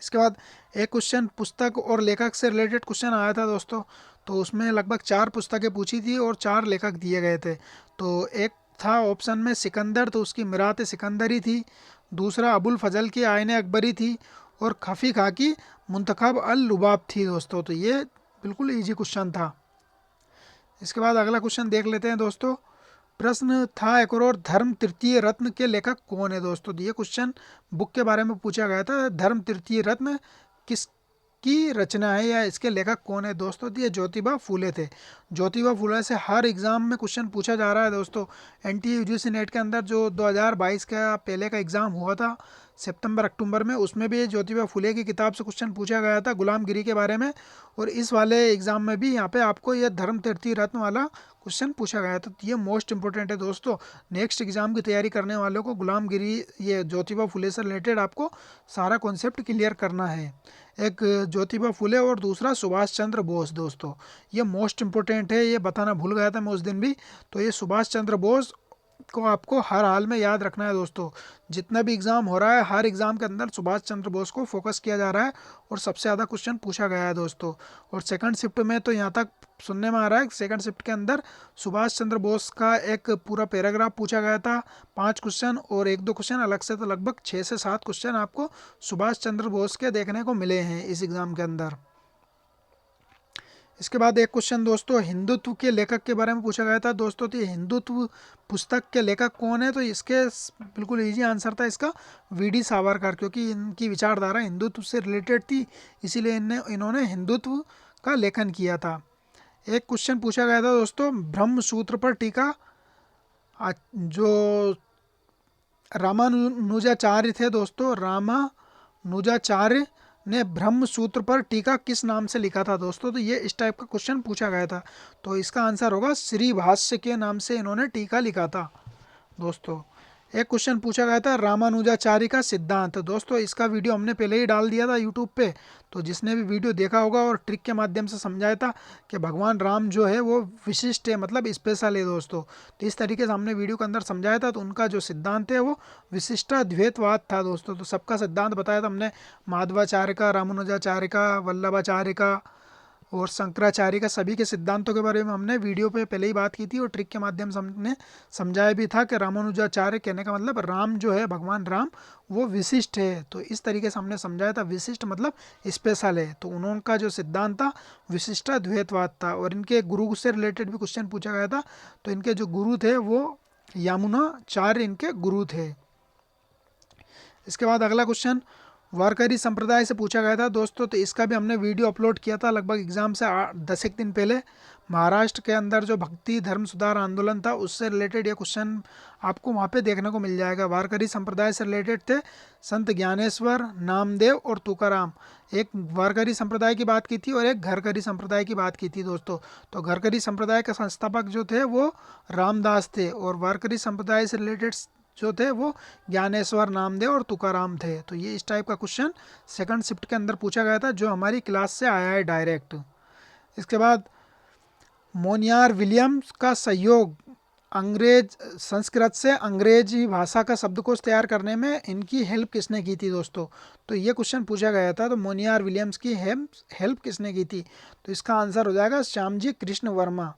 इसके बाद एक क्वेश्चन पुस्तक और लेखक से रिलेटेड क्वेश्चन आया था दोस्तों। तो उसमें लगभग 4 पुस्तकें पूछी थी और 4 लेखक दिए गए थे। तो एक था ऑप्शन में सिकंदर, तो उसकी मिरात सिकंदरी थी। दूसरा अबुल फजल की आयन अकबरी थी, और खफी खां की मुंतखब अल लुबाब थी दोस्तों। तो ये बिल्कुल इजी क्वेश्चन था। इसके बाद अगला क्वेश्चन देख लेते हैं दोस्तों। प्रश्न था एक और, धर्म तृतीय रत्न के लेखक कौन है दोस्तों। तो ये क्वेश्चन बुक के बारे में पूछा गया था, धर्म तृतीय रत्न किसकी रचना है या इसके लेखक कौन है दोस्तों? तो ये ज्योतिबा फूले थे। ज्योतिबा फूले से हर एग्ज़ाम में क्वेश्चन पूछा जा रहा है दोस्तों। एनटीए यूजीसी नेट के अंदर जो 2022 का पहले का एग्ज़ाम हुआ था सितंबर अक्टूबर में, उसमें भी ज्योतिबा फूले की किताब से क्वेश्चन पूछा गया था गुलामगिरी के बारे में। और इस वाले एग्ज़ाम में भी यहाँ पे आपको यह धर्म तीर्थी रत्न वाला क्वेश्चन पूछा गया था। तो ये मोस्ट इंपॉर्टेंट है दोस्तों। नेक्स्ट एग्ज़ाम की तैयारी करने वालों को गुलामगिरी, ये ज्योतिबा फूले से रिलेटेड आपको सारा कॉन्सेप्ट क्लियर करना है। एक ज्योतिबा फूले और दूसरा सुभाष चंद्र बोस दोस्तों, ये मोस्ट इंपॉर्टेंट है, ये बताना भूल गया था मैं उस दिन भी। तो ये सुभाष चंद्र बोस को आपको हर हाल में याद रखना है दोस्तों। जितना भी एग्ज़ाम हो रहा है हर एग्ज़ाम के अंदर सुभाष चंद्र बोस को फोकस किया जा रहा है और सबसे ज़्यादा क्वेश्चन पूछा गया है दोस्तों। और सेकंड शिफ्ट में तो यहाँ तक सुनने में आ रहा है सेकंड शिफ्ट के अंदर सुभाष चंद्र बोस का एक पूरा पैराग्राफ पूछा गया था, 5 क्वेश्चन, और 1-2 क्वेश्चन अलग से, तो लगभग 6 से 7 क्वेश्चन आपको सुभाष चंद्र बोस के देखने को मिले हैं इस एग्ज़ाम के अंदर। इसके बाद एक क्वेश्चन दोस्तों हिंदुत्व के लेखक के बारे में पूछा गया था दोस्तों। तो ये हिंदुत्व पुस्तक के लेखक कौन है? तो इसके बिल्कुल इजी आंसर था इसका वीडी सावरकर, क्योंकि इनकी विचारधारा हिंदुत्व से रिलेटेड थी, इसीलिए इन्होंने हिंदुत्व का लेखन किया था। एक क्वेश्चन पूछा गया था दोस्तों ब्रह्म सूत्र पर टीका, जो रामानुजाचार्य थे दोस्तों, रामानुजाचार्य ने ब्रह्म सूत्र पर टीका किस नाम से लिखा था दोस्तों? तो ये इस टाइप का क्वेश्चन पूछा गया था। तो इसका आंसर होगा श्री भाष्य के नाम से इन्होंने टीका लिखा था दोस्तों। एक क्वेश्चन पूछा गया था रामानुजाचार्य का सिद्धांत दोस्तों, इसका वीडियो हमने पहले ही डाल दिया था यूट्यूब पे, तो जिसने भी वीडियो देखा होगा और ट्रिक के माध्यम से समझाया था कि भगवान राम जो है वो विशिष्ट है, मतलब स्पेशल है दोस्तों। तो इस तरीके से हमने वीडियो के अंदर समझाया था। तो उनका जो सिद्धांत है वो विशिष्टाद्वैतवाद था दोस्तों। तो सबका सिद्धांत बताया था हमने, माधवाचार्य का, रामानुजाचार्य का, वल्लभाचार्य का और शंकराचार्य का, सभी के सिद्धांतों के बारे में हमने वीडियो पे पहले ही बात की थी और ट्रिक के माध्यम से हमने समझाया भी था कि रामानुजाचार्य कहने का मतलब राम जो है, भगवान राम, वो विशिष्ट है। तो इस तरीके से हमने समझाया था, विशिष्ट मतलब स्पेशल है। तो उनका जो सिद्धांत था विशिष्टाद्वैतवाद था। और इनके गुरु से रिलेटेड भी क्वेश्चन पूछा गया था। तो इनके जो गुरु थे वो यामुनाचार्य इनके गुरु थे। इसके बाद अगला क्वेश्चन वारकरी संप्रदाय से पूछा गया था दोस्तों। तो इसका भी हमने वीडियो अपलोड किया था लगभग एग्जाम से 10 एक दिन पहले। महाराष्ट्र के अंदर जो भक्ति धर्म सुधार आंदोलन था उससे रिलेटेड ये क्वेश्चन आपको वहाँ पे देखने को मिल जाएगा। वारकरी संप्रदाय से रिलेटेड थे संत ज्ञानेश्वर, नामदेव और तुकाराम। एक वारकरी संप्रदाय की बात की थी और एक घरकरी संप्रदाय की बात की थी दोस्तों। तो घरकरी संप्रदाय के संस्थापक जो थे वो रामदास थे और वारकरी संप्रदाय से रिलेटेड जो थे वो ज्ञानेश्वर, नामदेव और तुकाराम थे। तो ये इस टाइप का क्वेश्चन सेकंड शिफ्ट के अंदर पूछा गया था जो हमारी क्लास से आया है डायरेक्ट। इसके बाद मोनियार विलियम्स का सहयोग संस्कृत से अंग्रेजी भाषा का शब्दकोश तैयार करने में इनकी हेल्प किसने की थी दोस्तों? तो ये क्वेश्चन पूछा गया था। तो मोनियार विलियम्स की हेल्प किसने की थी? तो इसका आंसर हो जाएगा श्यामजी कृष्ण वर्मा,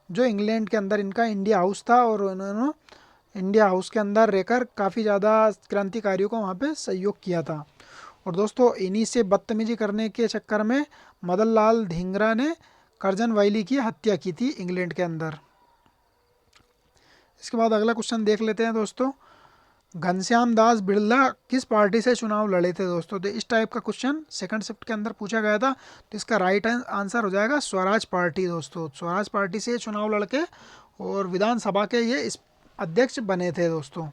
जो इंग्लैंड के अंदर इनका इंडिया हाउस था और उन्होंने इंडिया हाउस के अंदर रहकर काफ़ी ज़्यादा क्रांतिकारियों को वहाँ पे सहयोग किया था। और दोस्तों इन्हीं से बदतमीजी करने के चक्कर में मदन लाल धिंगरा ने करजन वैली की हत्या की थी इंग्लैंड के अंदर। इसके बाद अगला क्वेश्चन देख लेते हैं दोस्तों, घनश्याम दास बिरला किस पार्टी से चुनाव लड़े थे दोस्तों? तो इस टाइप का क्वेश्चन सेकंड शिफ्ट के अंदर पूछा गया था। तो इसका राइट आंसर हो जाएगा स्वराज पार्टी दोस्तों। स्वराज पार्टी से चुनाव लड़के और विधानसभा के ये अध्यक्ष बने थे दोस्तों।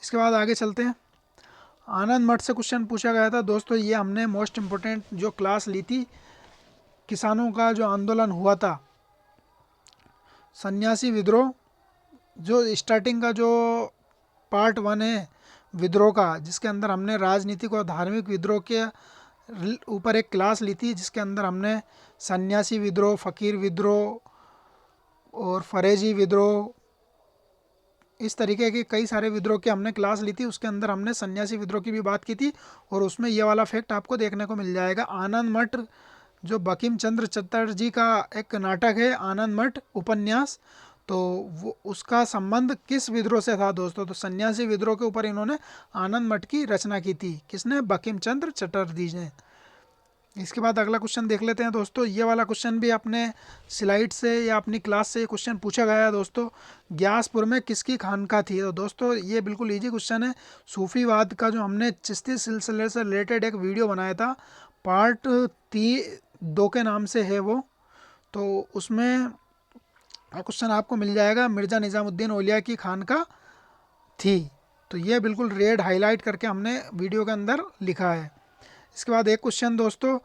इसके बाद आगे चलते हैं, आनंद मठ से क्वेश्चन पूछा गया था दोस्तों। ये हमने मोस्ट इम्पोर्टेंट जो क्लास ली थी, किसानों का जो आंदोलन हुआ था, सन्यासी विद्रोह, जो स्टार्टिंग का जो पार्ट 1 है विद्रोह का, जिसके अंदर हमने राजनीतिक और धार्मिक विद्रोह के ऊपर एक क्लास ली थी, जिसके अंदर हमने सन्यासी विद्रोह, फ़कीर विद्रोह और फरेजी विद्रोह, इस तरीके के कई सारे विद्रोह की हमने क्लास ली थी। उसके अंदर हमने सन्यासी विद्रोह की भी बात की थी और उसमें ये वाला फैक्ट आपको देखने को मिल जाएगा। आनंद मठ जो बंकिम चंद्र चटर्जी का एक नाटक है आनंद मठ उपन्यास, तो वो उसका संबंध किस विद्रोह से था दोस्तों? तो सन्यासी विद्रोह के ऊपर इन्होंने आनंद मठ की रचना की थी। किसने? बंकिम चंद्र चटर्जी ने। इसके बाद अगला क्वेश्चन देख लेते हैं दोस्तों। ये वाला क्वेश्चन भी अपने स्लाइड से या अपनी क्लास से ये क्वेश्चन पूछा गया है दोस्तों। ग्यासपुर में किसकी खानका थी? तो दोस्तों ये बिल्कुल इजी क्वेश्चन है। सूफीवाद का जो हमने चिश्ती सिलसिले से रिलेटेड एक वीडियो बनाया था, पार्ट 2 के नाम से है वो, तो उसमें क्वेश्चन आपको मिल जाएगा, मिर्ज़ा निज़ामुद्दीन औलिया की खानका थी। तो ये बिल्कुल रेड हाईलाइट करके हमने वीडियो के अंदर लिखा है। इसके बाद एक क्वेश्चन दोस्तों,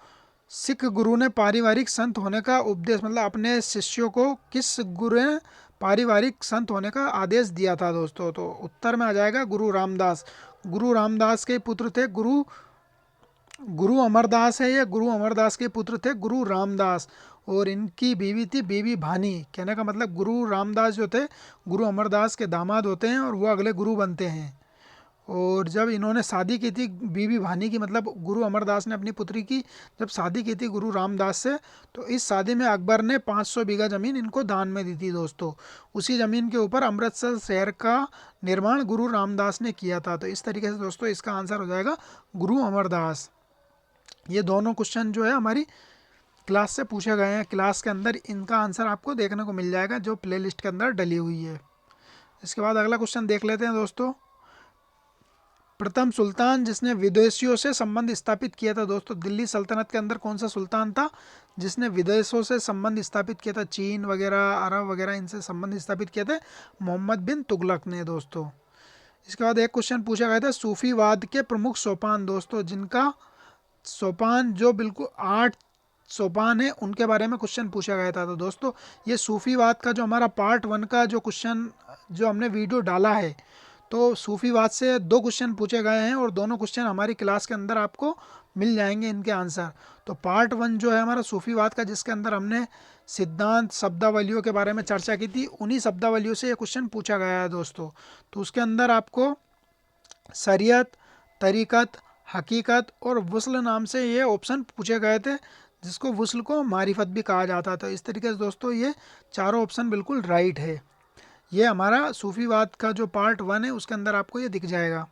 सिख गुरु ने पारिवारिक संत होने का उपदेश, मतलब अपने शिष्यों को किस गुरु ने पारिवारिक संत होने का आदेश दिया था दोस्तों? तो उत्तर में आ जाएगा गुरु रामदास। गुरु रामदास के पुत्र थे गुरु अमरदास है, ये गुरु अमरदास के पुत्र थे गुरु रामदास, और इनकी बीवी थी बीबी भानी। कहने का मतलब गुरु रामदास जो थे गुरु अमरदास के दामाद होते हैं और वो अगले गुरु बनते हैं। और जब इन्होंने शादी की थी बीबी भानी की, मतलब गुरु अमरदास ने अपनी पुत्री की जब शादी की थी गुरु रामदास से, तो इस शादी में अकबर ने 500 बीघा ज़मीन इनको दान में दी थी दोस्तों। उसी ज़मीन के ऊपर अमृतसर शहर का निर्माण गुरु रामदास ने किया था। तो इस तरीके से दोस्तों इसका आंसर हो जाएगा गुरु अमरदास। ये दोनों क्वेश्चन जो है हमारी क्लास से पूछे गए हैं। क्लास के अंदर इनका आंसर आपको देखने को मिल जाएगा जो प्लेलिस्ट के अंदर डली हुई है। इसके बाद अगला क्वेश्चन देख लेते हैं दोस्तों। प्रथम सुल्तान जिसने विदेशियों से संबंध स्थापित किया था दोस्तों, दिल्ली सल्तनत के अंदर कौन सा सुल्तान था जिसने विदेशों से संबंध स्थापित किया था? चीन वगैरह, अरब वगैरह इनसे संबंध स्थापित किए थे मोहम्मद बिन तुगलक ने दोस्तों। इसके बाद एक क्वेश्चन पूछा गया था, सूफीवाद के प्रमुख सोपान दोस्तों, जिनका सोपान जो बिल्कुल 8 सोपान है उनके बारे में क्वेश्चन पूछा गया था। तो दोस्तों ये सूफीवाद का जो हमारा पार्ट 1 का जो क्वेश्चन जो हमने वीडियो डाला है, तो सूफीवाद से 2 क्वेश्चन पूछे गए हैं और दोनों क्वेश्चन हमारी क्लास के अंदर आपको मिल जाएंगे इनके आंसर। तो पार्ट 1 जो है हमारा सूफीवाद का, जिसके अंदर हमने सिद्धांत शब्दावलियों के बारे में चर्चा की थी, उन्हीं शब्दावलियों से ये क्वेश्चन पूछा गया है दोस्तों। तो उसके अंदर आपको शरीयत, तरीक़त, हकीकत और वुस्ल नाम से ये ऑप्शन पूछे गए थे, जिसको वुस्ल को मारिफत भी कहा जाता। तो इस तरीके से दोस्तों ये चारों ऑप्शन बिल्कुल राइट है। ये हमारा सूफीवाद का जो पार्ट 1 है उसके अंदर आपको ये दिख जाएगा।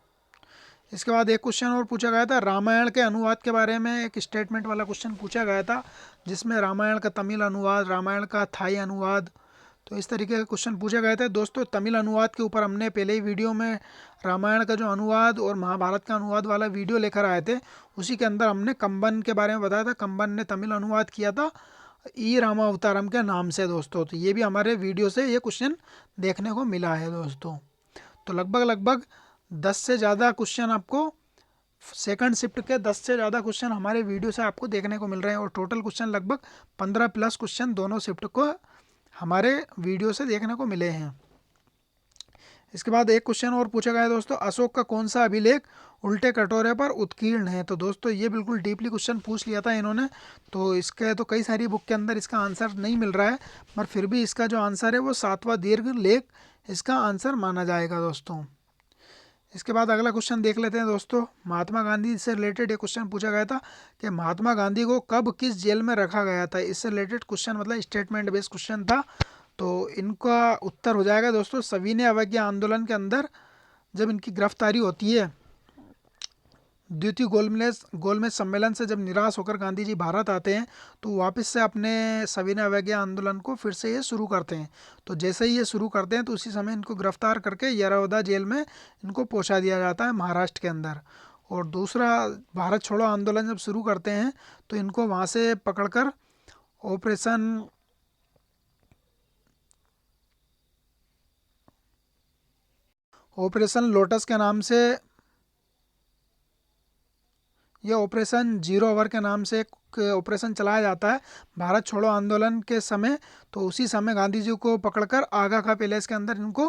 इसके बाद एक क्वेश्चन और पूछा गया था, रामायण के अनुवाद के बारे में एक स्टेटमेंट वाला क्वेश्चन पूछा गया था, जिसमें रामायण का तमिल अनुवाद, रामायण का थाई अनुवाद, तो इस तरीके के क्वेश्चन पूछे गए थे दोस्तों। तमिल अनुवाद के ऊपर हमने पहले ही वीडियो में रामायण का जो अनुवाद और महाभारत का अनुवाद वाला वीडियो लेकर आए थे, उसी के अंदर हमने कंबन के बारे में बताया था। कंबन ने तमिल अनुवाद किया था ई रामावतारम के नाम से दोस्तों। तो ये भी हमारे वीडियो से ये क्वेश्चन देखने को मिला है दोस्तों। तो लगभग 10 से ज़्यादा क्वेश्चन आपको सेकंड शिफ्ट के 10 से ज़्यादा क्वेश्चन हमारे वीडियो से आपको देखने को मिल रहे हैं, और टोटल क्वेश्चन लगभग 15 प्लस क्वेश्चन दोनों शिफ्ट को हमारे वीडियो से देखने को मिले हैं। इसके बाद एक क्वेश्चन और पूछा गया है दोस्तों, अशोक का कौन सा अभिलेख उल्टे कटोरे पर उत्कीर्ण है? तो दोस्तों ये बिल्कुल डीपली क्वेश्चन पूछ लिया था इन्होंने, तो इसके तो कई सारी बुक के अंदर इसका आंसर नहीं मिल रहा है, पर फिर भी इसका जो आंसर है वो 7वां दीर्घ लेख इसका आंसर माना जाएगा दोस्तों। इसके बाद अगला क्वेश्चन देख लेते हैं दोस्तों। महात्मा गांधी से रिलेटेड एक क्वेश्चन पूछा गया था कि महात्मा गांधी को कब किस जेल में रखा गया था? इससे रिलेटेड क्वेश्चन, मतलब स्टेटमेंट बेस्ड क्वेश्चन था। तो इनका उत्तर हो जाएगा दोस्तों, सविनय अवज्ञा आंदोलन के अंदर जब इनकी गिरफ्तारी होती है, द्वितीय गोलमेज सम्मेलन से जब निराश होकर गांधी जी भारत आते हैं, तो वापस से अपने सविनय अवज्ञा आंदोलन को फिर से ये शुरू करते हैं। तो जैसे ही ये शुरू करते हैं तो उसी समय इनको गिरफ्तार करके यरौदा जेल में इनको पहुंचा दिया जाता है महाराष्ट्र के अंदर। और दूसरा भारत छोड़ो आंदोलन जब शुरू करते हैं तो इनको वहाँ से पकड़कर ऑपरेशन लोटस के नाम से, यह ऑपरेशन 0 आवर के नाम से एक ऑपरेशन चलाया जाता है भारत छोड़ो आंदोलन के समय। तो उसी समय गांधी जी को पकड़कर आगा का पैलेस के अंदर इनको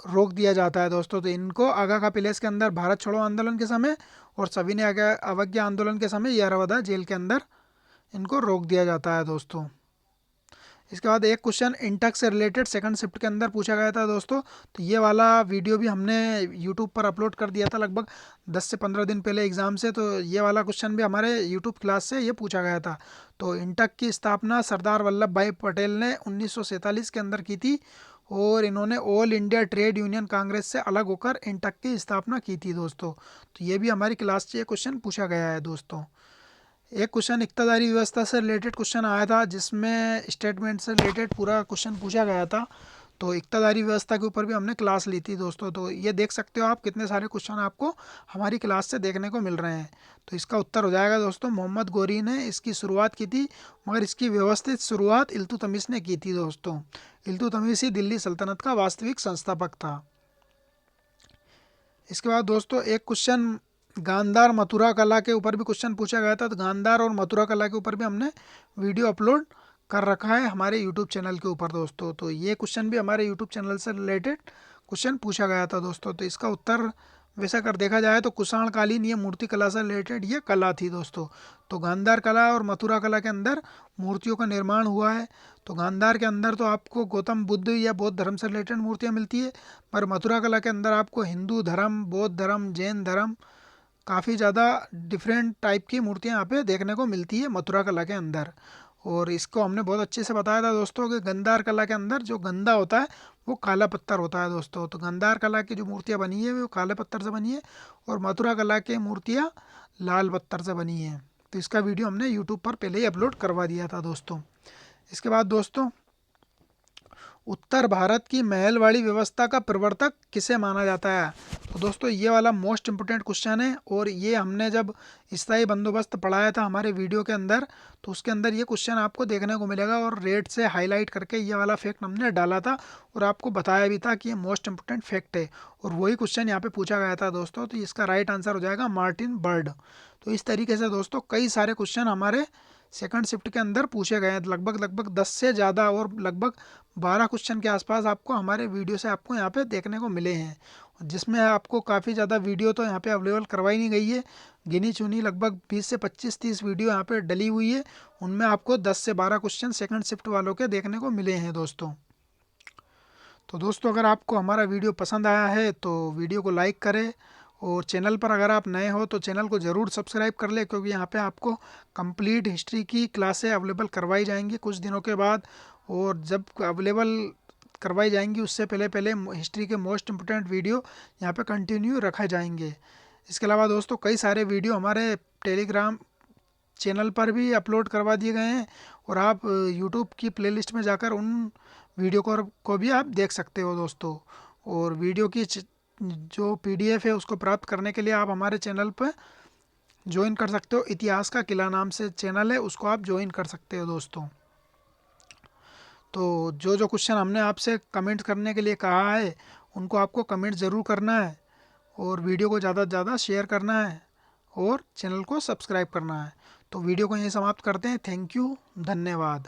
रोक दिया जाता है दोस्तों। तो इनको आगा का पैलेस के अंदर भारत छोड़ो आंदोलन के समय और सविनय अवज्ञा आंदोलन के समय यरौदा जेल के अंदर इनको रोक दिया जाता है दोस्तों। इसके बाद एक क्वेश्चन इंटक से रिलेटेड सेकंड शिफ्ट के अंदर पूछा गया था दोस्तों। तो ये वाला वीडियो भी हमने यूट्यूब पर अपलोड कर दिया था लगभग 10 से 15 दिन पहले एग्ज़ाम से। तो ये वाला क्वेश्चन भी हमारे यूट्यूब क्लास से ये पूछा गया था। तो इंटक की स्थापना सरदार वल्लभ भाई पटेल ने 1947 के अंदर की थी, और इन्होंने all India trade union Congress से अलग होकर इंटक की स्थापना की थी दोस्तों। तो ये भी हमारी क्लास से ये क्वेश्चन पूछा गया है दोस्तों। एक क्वेश्चन इक्तदारी व्यवस्था से रिलेटेड क्वेश्चन आया था, जिसमें स्टेटमेंट से रिलेटेड पूरा क्वेश्चन पूछा गया था। तो इक्तदारी व्यवस्था के ऊपर भी हमने क्लास ली थी दोस्तों। तो ये देख सकते हो आप कितने सारे क्वेश्चन आपको हमारी क्लास से देखने को मिल रहे हैं। तो इसका उत्तर हो जाएगा दोस्तों, मोहम्मद गोरी ने इसकी शुरुआत की थी, मगर इसकी व्यवस्थित शुरुआत इल्तुतमिश ने की थी दोस्तों। इल्तुतमिश ही दिल्ली सल्तनत का वास्तविक संस्थापक था। इसके बाद दोस्तों एक क्वेश्चन गांधार मथुरा कला के ऊपर भी क्वेश्चन पूछा गया था। तो गांधार और मथुरा कला के ऊपर भी हमने वीडियो अपलोड कर रखा है हमारे यूट्यूब चैनल के ऊपर दोस्तों। तो ये क्वेश्चन भी हमारे यूट्यूब चैनल से रिलेटेड क्वेश्चन पूछा गया था दोस्तों। तो इसका उत्तर वैसा कर देखा जाए तो कुषाण कालीन ये मूर्ति कला से रिलेटेड ये कला थी दोस्तों। तो गांधार कला और मथुरा कला के अंदर मूर्तियों का निर्माण हुआ है। तो गांधार के अंदर तो आपको गौतम बुद्ध या बौद्ध धर्म से रिलेटेड मूर्तियाँ मिलती है, पर मथुरा कला के अंदर आपको हिंदू धर्म, बौद्ध धर्म, जैन धर्म, काफ़ी ज़्यादा डिफरेंट टाइप की मूर्तियाँ यहाँ पे देखने को मिलती है मथुरा कला के अंदर। और इसको हमने बहुत अच्छे से बताया था दोस्तों कि गांधार कला के अंदर जो गंदा होता है वो काला पत्थर होता है दोस्तों। तो गांधार कला की जो मूर्तियाँ बनी है वो काले पत्थर से बनी है, और मथुरा कला की मूर्तियाँ लाल पत्थर से बनी है। तो इसका वीडियो हमने यूट्यूब पर पहले ही अपलोड करवा दिया था दोस्तों। इसके बाद दोस्तों, उत्तर भारत की महलवाड़ी व्यवस्था का प्रवर्तक किसे माना जाता है? तो दोस्तों ये वाला मोस्ट इम्पोर्टेंट क्वेश्चन है, और ये हमने जब स्थायी बंदोबस्त पढ़ाया था हमारे वीडियो के अंदर, तो उसके अंदर ये क्वेश्चन आपको देखने को मिलेगा, और रेड से हाईलाइट करके ये वाला फैक्ट हमने डाला था और आपको बताया भी था कि ये मोस्ट इम्पोर्टेंट फैक्ट है, और वही क्वेश्चन यहाँ पे पूछा गया था दोस्तों। तो इसका राइट आंसर हो जाएगा मार्टिन बर्ड। तो इस तरीके से दोस्तों कई सारे क्वेश्चन हमारे सेकंड शिफ्ट के अंदर पूछे गए हैं, लगभग 10 से ज़्यादा, और लगभग 12 क्वेश्चन के आसपास आपको हमारे वीडियो से आपको यहाँ पे देखने को मिले हैं, जिसमें आपको काफ़ी ज़्यादा वीडियो तो यहाँ पे अवेलेबल करवाई नहीं गई है। गिनी चुनी लगभग 20 से 25-30 वीडियो यहाँ पे डली हुई है, उनमें आपको 10 से 12 क्वेश्चन सेकंड शिफ्ट वालों के देखने को मिले हैं दोस्तों। तो दोस्तों अगर आपको हमारा वीडियो पसंद आया है तो वीडियो को लाइक करें, और चैनल पर अगर आप नए हो तो चैनल को ज़रूर सब्सक्राइब कर ले, क्योंकि यहाँ पे आपको कंप्लीट हिस्ट्री की क्लासें अवेलेबल करवाई जाएंगी कुछ दिनों के बाद। और जब अवेलेबल करवाई जाएंगी उससे पहले पहले हिस्ट्री के मोस्ट इम्पोर्टेंट वीडियो यहाँ पे कंटिन्यू रखे जाएंगे। इसके अलावा दोस्तों कई सारे वीडियो हमारे टेलीग्राम चैनल पर भी अपलोड करवा दिए गए हैं, और आप यूट्यूब की प्लेलिस्ट में जाकर उन वीडियो को भी आप देख सकते हो दोस्तों। और वीडियो की जो पीडीएफ है उसको प्राप्त करने के लिए आप हमारे चैनल पर ज्वाइन कर सकते हो। इतिहास का किला नाम से चैनल है, उसको आप ज्वाइन कर सकते हो दोस्तों। तो जो क्वेश्चन हमने आपसे कमेंट करने के लिए कहा है उनको आपको कमेंट ज़रूर करना है, और वीडियो को ज़्यादा से ज़्यादा शेयर करना है, और चैनल को सब्सक्राइब करना है। तो वीडियो को यहीं समाप्त करते हैं। थैंक यू, धन्यवाद।